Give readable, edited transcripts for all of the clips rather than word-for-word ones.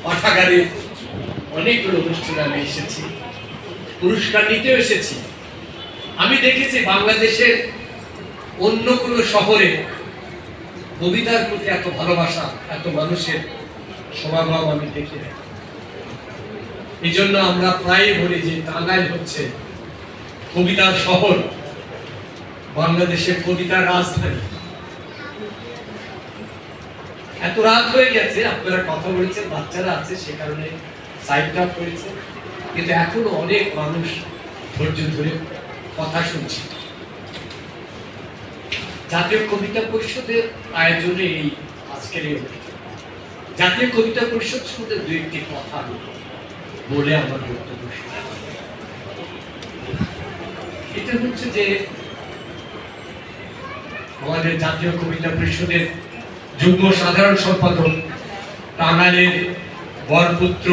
পাঠাগারের অনেকগুলো অনুষ্ঠানে আমি এসেছি, পুরস্কার নিতেও এসেছি। আমি দেখেছি বাংলাদেশের অন্য কোনো শহরে কবিতার প্রতি এত ভালোবাসা, এত মানুষের সমাগম আমি দেখি না। এই জন্য আমরা প্রায় বলি যে টাঙ্গাইল হচ্ছে কবিতার শহর, বাংলাদেশের কবিতার রাজধানী। এত রাত হয়ে গেছে, আপনারা কথা বলেছেন, বাচ্চারা আছে সে কারণে সাইড আপ করেছে, কিন্তু এখনো অনেক মানুষ ধৈর্য ধরে কথা শুনছে। জাতীয় কবিতা পরিষদের আয়োজনে এই আজকের এই জাতীয় কবিতা পরিষদ সম্বন্ধে দু একটি কথা বলে আমার বক্তব্য। এটা হচ্ছে যে আমাদের জাতীয় কবিতা পরিষদের যুগ্ম সাধারণ সম্পাদক টাঙ্গাইলের বরপুত্র,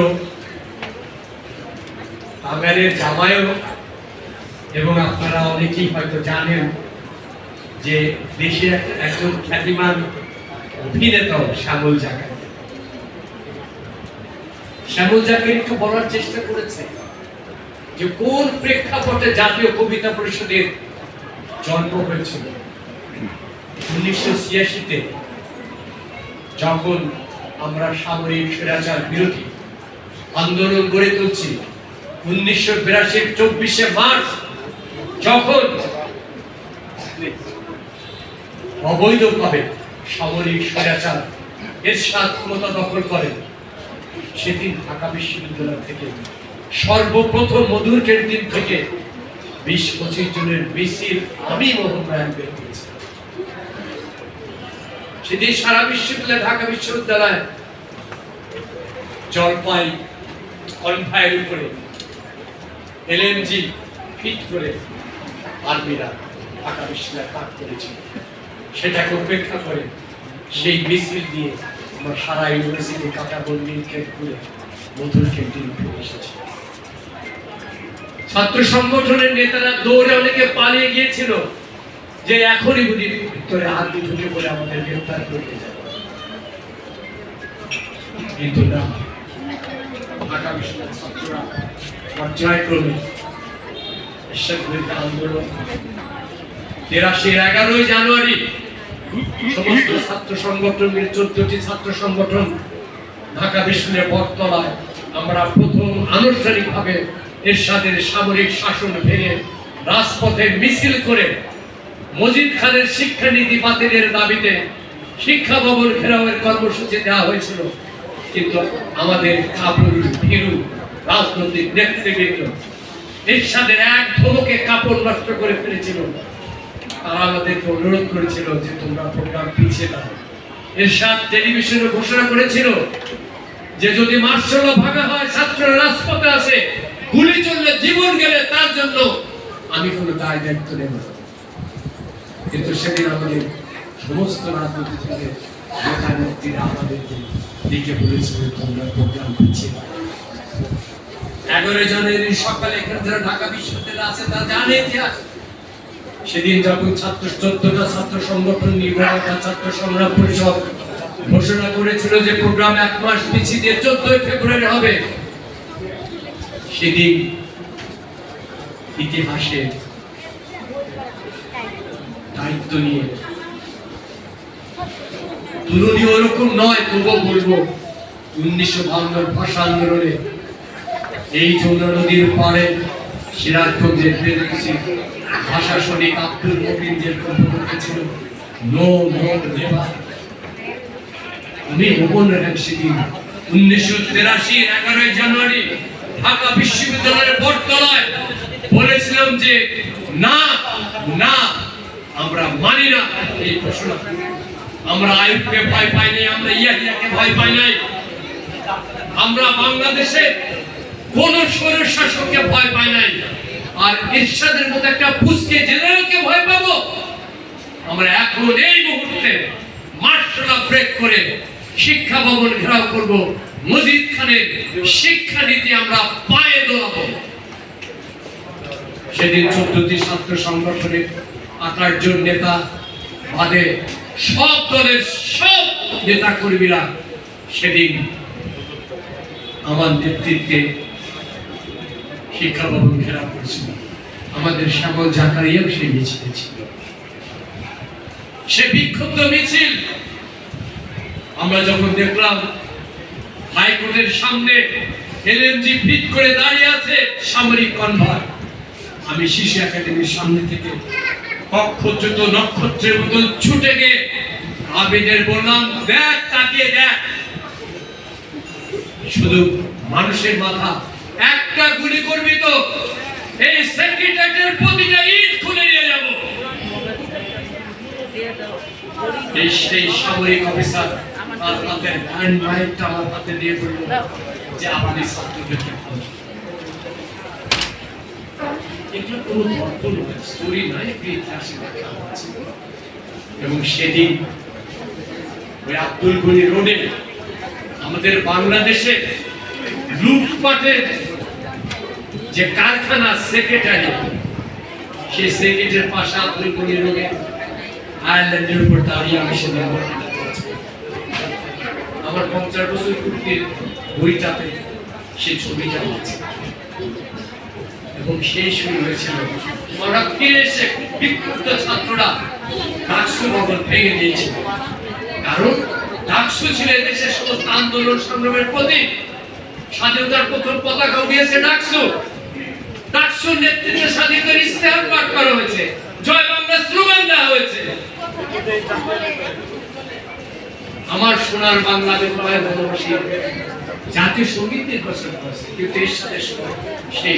টাঙ্গাইলের জামাইও, এবং আপনারা অনেকেই হয়তো জানেন যে দেশের একজন খ্যাতিমান অভিনেতা শ্যামল জাকারি। শ্যামল জাকারি একটু বলার চেষ্টা করেছে যে কোন প্রেক্ষাপটে জাতীয় কবিতা পরিষদের জন্ম হয়েছিল। 1986-তে যখন আমরা সামরিক স্বৈরাচার বিরোধী আন্দোলন গড়ে তুলছি, 1982-র 24শে মার্চ যখন অবৈধভাবে সামরিক স্বৈরাচার এরশাদ ক্ষমতা দখল করে, সেদিন ঢাকা বিশ্ববিদ্যালয় থেকে সর্বপ্রথম মধুর ক্যান্টিন থেকে 20-25 জনের মিছিল আমি মোহন রায় বের করেছি। সেদিন সারা বিশ্ববিদ্যালয়, ঢাকা বিশ্ববিদ্যালয় জলপাই কনভয়ের উপরে এলএমজি ফিট করে আর্মিরা ঢাকা বিশ্ববিদ্যালয় কাট করেছিল। সেটাকে উপেক্ষা করে সেই মিছিল দিয়ে আমরা সারা ইউনিভার্সিটি কাটাবন্দি করে মধুর ক্যান্টিন ফিরে এসেছি। ছাত্র সংগঠনের নেতারা দৌড়ে অনেকে পালিয়ে গিয়েছিল যে এখনই বুঝি ভিতরে হাত দিয়ে ঢুকে পড়ে আমাদের গ্রেফতার করতে যাবে, কিন্তু না, ঢাকা বিশ্ববিদ্যালয়ের ছাত্ররা পর্যায়ক্রমে আন্দোলন 83-র 11ই জানুয়ারি সমস্ত ছাত্র সংগঠন মিলে 14টি ছাত্র সংগঠন ঢাকা বিশ্ববিদ্যালয়ের বটতলায় আমরা প্রথম আনুষ্ঠানিকভাবে এরশাদের সামরিক শাসন ভেঙে রাজপথে মিছিল করে মজিদ খানের শিক্ষানীতি বাতিলের দাবিতে শিক্ষা ভবন ঘেরাওয়ের কর্মসূচি দেওয়া হয়েছিল। কিন্তু আমাদের কাপড় ভীরু রাজনৈতিক নেতৃবৃন্দ এরশাদের এক ধমকে কাপড় নষ্ট করে ফেলেছিল। তারা আমাদেরকে অনুরোধ করেছিল যে তোমরা প্রোগ্রাম পিছিয়ে দাও। এরশাদ টেলিভিশনে ঘোষণা করেছিল যে যদি মার্শাল ভাঙা হয়, ছাত্ররা রাজপথে আসে, গুলি চললে, জীবন গেলে তার জন্য আমি কোনো দায় দায়িত্ব নেব না। কিন্তু সেদিন আমাদের সমস্ত রাজনৈতিক দলের নেতা নেত্রীরা আমাদেরকে লিখে বলেছিল তোমরা প্রোগ্রাম পিছিয়ে দাও। 11 জানুয়ারি সকালে এখানে যারা ঢাকা বিশ্ববিদ্যালয়ে আছে তারা জানে ইতিহাস। সেদিন যখন 14টা ছাত্র সংগঠন নির্বাহী ছাত্র সংগ্রাম পরিষদ ঘোষণা করেছিল যে প্রোগ্রাম 1 মাস পিছিয়ে দিয়ে 14 ফেব্রুয়ারি হবে, সেদিন ইতিহাসে দায়িত্ব নিয়ে তুলনীয় ওরকম নয়, তবুও বলবো 1952 ভাষা আন্দোলনে এই যমুনা নদীর পাড়ে সিরাজগঞ্জের ভাষা সৈনিক আব্দুল মতিন যে বক্তব্য ছিল, নো নো নেভার। আমি মোহন রায় সেদিন 1983-র 11 জানুয়ারি ঢাকা বিশ্ববিদ্যালয়ের বটতলায় বলেছিলাম যে না না, আমরা মানি না এই ঘোষণা। আমরা আইয়ুবকে ভয় পাই নাই, আমরা ইয়াহিয়াকে ভয় পাই নাই, আমরা বাংলাদেশের কোন স্বৈর শাসককে ভয় পাই নাই, আর এরশাদের মতো একটা পুস্কে জেনারেলকে ভয় পাবো? আমরা এখন এই মুহূর্তে মার্শাল ব্রেক করে শিক্ষা ভবন ঘেরাও করব, মজিদ খানের শিক্ষানীতি আমরা পায়ে দোলাবো। সেদিন 14টি ছাত্র সংগঠনের 28 জন নেতা বাদে সব দলের সব নেতা কর্মীরা সেদিন আমার নেতৃত্বে শিক্ষা ভবন ঘেরাও করেছিল। আমাদের শ্যামল জাকারিয়াও সেই মিছিলে ছিল। সে বিক্ষুব্ধ মিছিল আমরা যখন দেখলাম হাইকোর্টের সামনে এলএমজি ফিট করে দাঁড়িয়ে আছে সামরিক কনভয়, আমি শিশু একাডেমির সামনে থেকে কক্ষচ্যুত নক্ষত্রের মতন ছুটে গিয়ে আবিদের বললাম, দেখ, তাকিয়ে দেখ, শুধু মানুষের মাথা একটা গুলি করবি তো এই সেক্রেটারিয়েটের প্রতিটা ইট খুলে নিয়ে যাব। এই সেই সামরিক অফিসার তার হাতে হ্যান্ড মাইকটা আমার হাতে দিয়ে বলল যে আমাদের ছাত্রদেরকে এগুলো কোনো গল্প নয়, স্টোরি নয়, একটি ইতিহাসে দেখা আছে। এবং সেদিন ওই আব্দুল গনি রোডে আমাদের বাংলাদেশে লুটপাটের যে কারখানা সেক্রেটারি, সেই সেক্রেটারির পাশে আব্দুল গনি রোডে আয়ারল্যান্ডের উপর দাঁড়িয়ে আমি সেদিন আমার 50 বছর পূর্তির বইটাতে সেই ছবিটা আছে। এবং সেই শুরু হয়েছিল আমরা ফিরে এসে বিক্ষুব্ধ ছাত্ররা ডাকসু ভবন ভেঙে দিয়েছিল। কারণ ডাকসু ছিল দেশের সমস্ত আন্দোলন সংগ্রামের প্রতীক। স্বাধীনতার প্রথম পতাকা উঠিয়েছে ডাকসু। ডাকসুর নেতৃত্বে স্বাধীনতার ইস্তেহার পাঠ করা হয়েছে, জয় বাংলা স্লোগান দেওয়া হয়েছে। আমার সোনার বাংলাদেশ ভালোবাসি জাতীয় সঙ্গীত নির্বাচন করেছে, কিন্তু এর সাথে সেই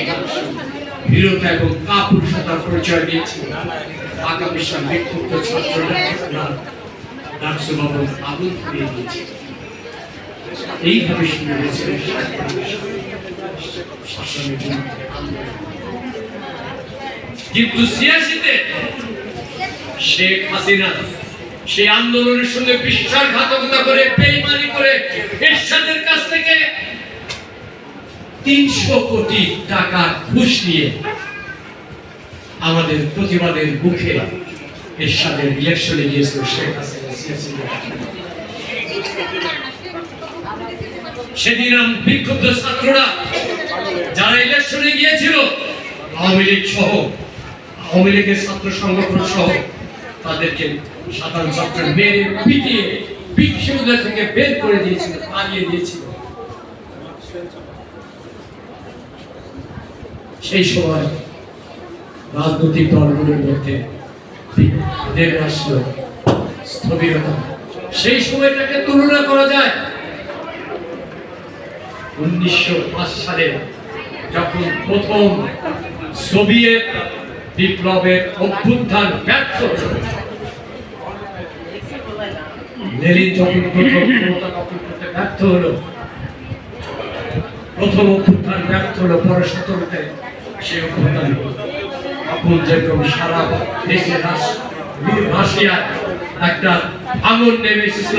বীরতা এবং কাপুরুষতার পরিচয় দিয়েছিল। আগামী সাল বিক্ষুব্ধ ছাত্ররা ডাকসু ভবন আগুন ধরিয়ে দিয়েছে। এইভাবে শুরু হয়েছিল শাসনের বিরুদ্ধে আন্দোলন। কিন্তু ৮৬-তে শেখ হাসিনা সেই আন্দোলনের সঙ্গে বিশ্বাসঘাতকতা করে, বেঈমানি করে এরশাদের কাছ থেকে ৩০০ কোটি টাকা ঘুষ নিয়ে আমাদের প্রতিবাদের মুখে এরশাদের ইলেকশনে গিয়েছিল শেখ হাসিনা। সেদিন বিক্ষুব্ধ ছাত্ররা যারা ইলেকশনে গিয়েছিল, আওয়ামী লীগ সহ, আওয়ামী লীগের ছাত্র সংগঠন সহ, তাদেরকে সাধারণ ছাত্র মেরে পিটিয়ে বিশ্ববিদ্যালয় থেকে বের করে দিয়েছিল, পালিয়ে দিয়েছিল। সেই সময় রাজনৈতিক দলগুলোর মধ্যে নেমে আসলো স্থবিরতা। সেই সময়টাকে তুলনা করা যায় 1905 সালে যখন প্রথম সোভিয়েত বিপ্লবের অভ্যুত্থান ব্যর্থ হল। লেনিন যখন প্রথম ক্ষমতা দখল করতে ব্যর্থ হলো, প্রথম অভ্যুত্থান ব্যর্থ হলো, পরে 17-তে সেই অভ্যুত্থান তখন যেরকম সারা দেশে রাশিয়ায় একটা আগুন নেমে এসেছিল।